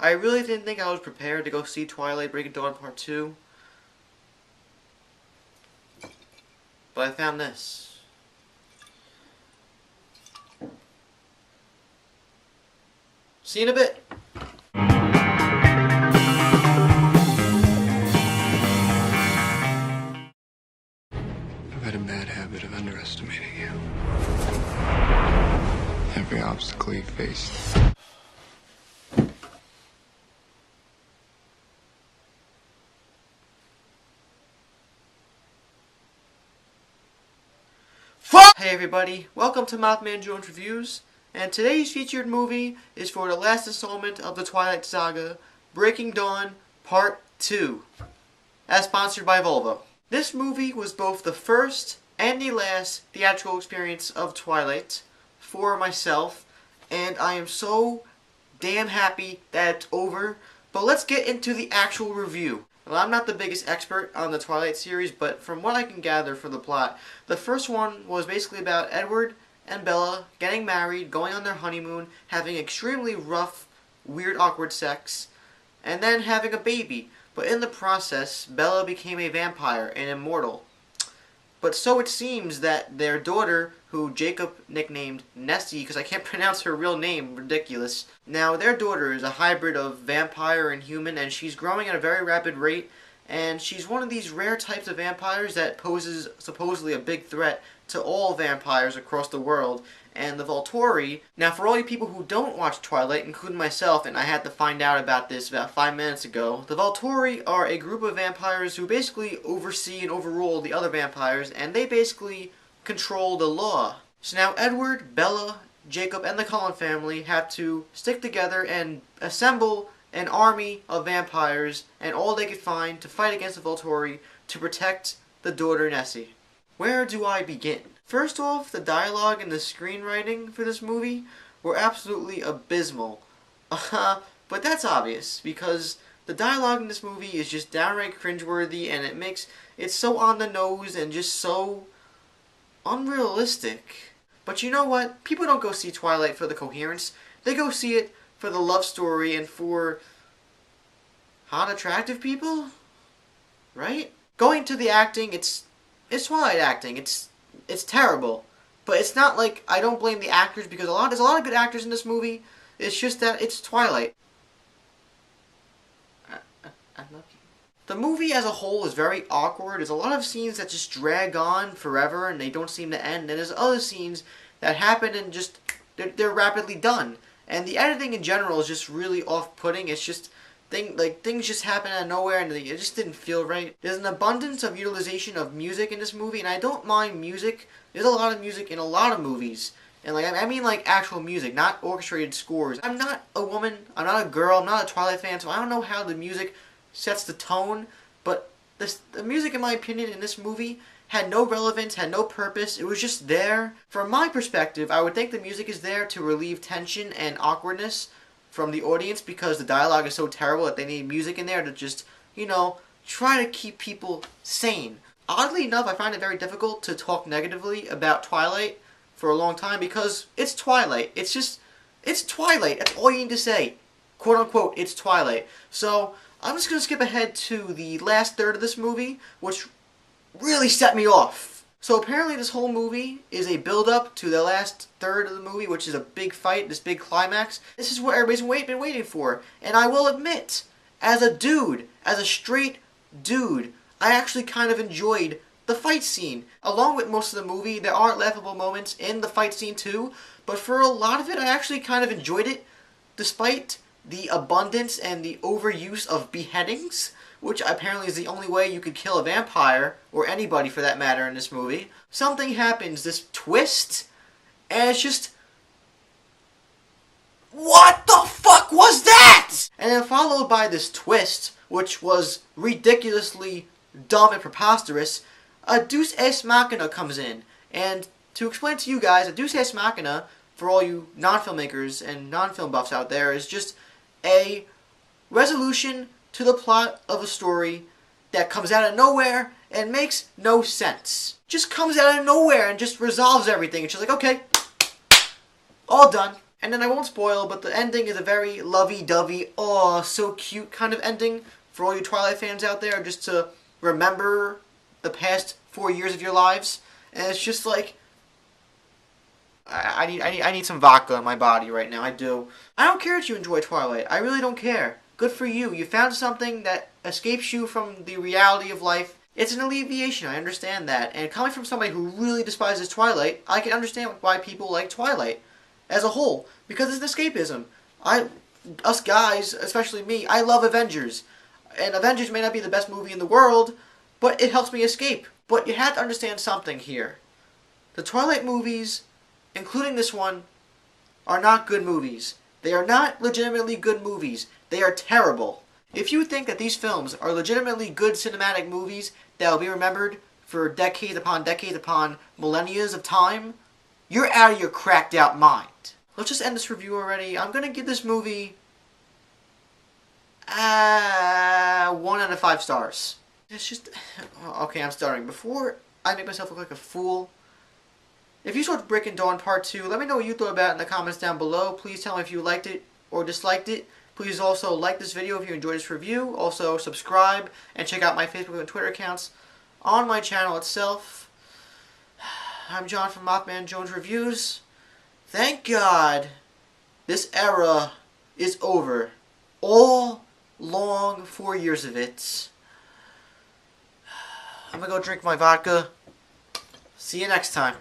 I really didn't think I was prepared to go see Twilight Breaking Dawn Part 2. But I found this. See you in a bit. I've had a bad habit of underestimating you. Every obstacle you faced. Hey everybody, welcome to MaffmanJones Reviews, and today's featured movie is for the last installment of the Twilight Saga, Breaking Dawn Part 2, as sponsored by Volvo. This movie was both the first and the last theatrical experience of Twilight for myself, and I am so damn happy that it's over. But let's get into the actual review. Well, I'm not the biggest expert on the Twilight series, but from what I can gather from the plot, the first one was basically about Edward and Bella getting married, going on their honeymoon, having extremely rough, weird, awkward sex, and then having a baby. But in the process, Bella became a vampire and immortal. But so it seems that their daughter, who Jacob nicknamed Nessie, because I can't pronounce her real name, ridiculous. Now, their daughter is a hybrid of vampire and human, and she's growing at a very rapid rate, and she's one of these rare types of vampires that poses supposedly a big threat to all vampires across the world. And the Volturi, now for all you people who don't watch Twilight, including myself, and I had to find out about this about 5 minutes ago, the Volturi are a group of vampires who basically oversee and overrule the other vampires, and they basically control the law. So now Edward, Bella, Jacob, and the Cullen family have to stick together and assemble an army of vampires and all they could find to fight against the Volturi to protect the daughter Nessie. Where do I begin? First off, the dialogue and the screenwriting for this movie were absolutely abysmal. But that's obvious, because the dialogue in this movie is just downright cringeworthy, and it's so on the nose and just so unrealistic. But you know what? People don't go see Twilight for the coherence. They go see it for the love story and for hot, attractive people? Right? Going to the acting, it's Twilight acting. It's terrible. But it's not like I don't blame the actors, because there's a lot of good actors in this movie. It's just that it's Twilight. I love you. The movie as a whole is very awkward. There's a lot of scenes that just drag on forever and they don't seem to end. And there's other scenes that happen and just they're rapidly done. And the editing in general is just really off-putting. It's just things just happen out of nowhere and it just didn't feel right. There's an abundance of utilization of music in this movie, and I don't mind music. There's a lot of music in a lot of movies. And I mean actual music, not orchestrated scores. I'm not a woman, I'm not a girl, I'm not a Twilight fan, so I don't know how the music sets the tone, but the music, in my opinion, in this movie had no relevance, had no purpose. It was just there. From my perspective, I would think the music is there to relieve tension and awkwardness from the audience, because the dialogue is so terrible that they need music in there to just, try to keep people sane. Oddly enough, I find it very difficult to talk negatively about Twilight for a long time, because it's Twilight. It's Twilight. That's all you need to say. Quote unquote, it's Twilight. So, I'm just going to skip ahead to the last third of this movie, which really set me off. So apparently this whole movie is a build-up to the last third of the movie, which is a big fight, this big climax. This is what everybody's been waiting for. And I will admit, as a dude, as a straight dude, I actually kind of enjoyed the fight scene. Along with most of the movie, there are laughable moments in the fight scene too, but for a lot of it, I actually kind of enjoyed it, despite the abundance and the overuse of beheadings, which apparently is the only way you could kill a vampire, or anybody for that matter in this movie. Something happens, this twist, and it's just, what the fuck was that? And then followed by this twist, which was ridiculously dumb and preposterous, a Deus Ex Machina comes in. And to explain to you guys, a Deus Ex Machina, for all you non-filmmakers and non-film buffs out there, is just a resolution to the plot of a story that comes out of nowhere and makes no sense. Just comes out of nowhere and just resolves everything. It's just like, okay, all done. And then I won't spoil, but the ending is a very lovey-dovey, oh, so cute kind of ending for all you Twilight fans out there, just to remember the past 4 years of your lives. And it's just like, I need some vodka in my body right now. I do. I don't care that you enjoy Twilight. I really don't care. Good for you. You found something that escapes you from the reality of life. It's an alleviation. I understand that. And coming from somebody who really despises Twilight, I can understand why people like Twilight as a whole, because it's an escapism. Us guys, especially me, I love Avengers. And Avengers may not be the best movie in the world, but it helps me escape. But you have to understand something here. The Twilight movies, including this one, are not good movies. They are not legitimately good movies. They are terrible. If you think that these films are legitimately good cinematic movies that will be remembered for decades upon millennia of time, you're out of your cracked out mind. Let's just end this review already. I'm going to give this movie 1 out of 5 stars. It's just... Okay, I'm starting. Before I make myself look like a fool, if you saw Breaking Dawn Part 2, let me know what you thought about it in the comments down below. Please tell me if you liked it or disliked it. Please also like this video if you enjoyed this review. Also subscribe and check out my Facebook and Twitter accounts on my channel itself. I'm John from MaffmanJones Reviews. Thank God this era is over. All long 4 years of it. I'm gonna go drink my vodka. See you next time.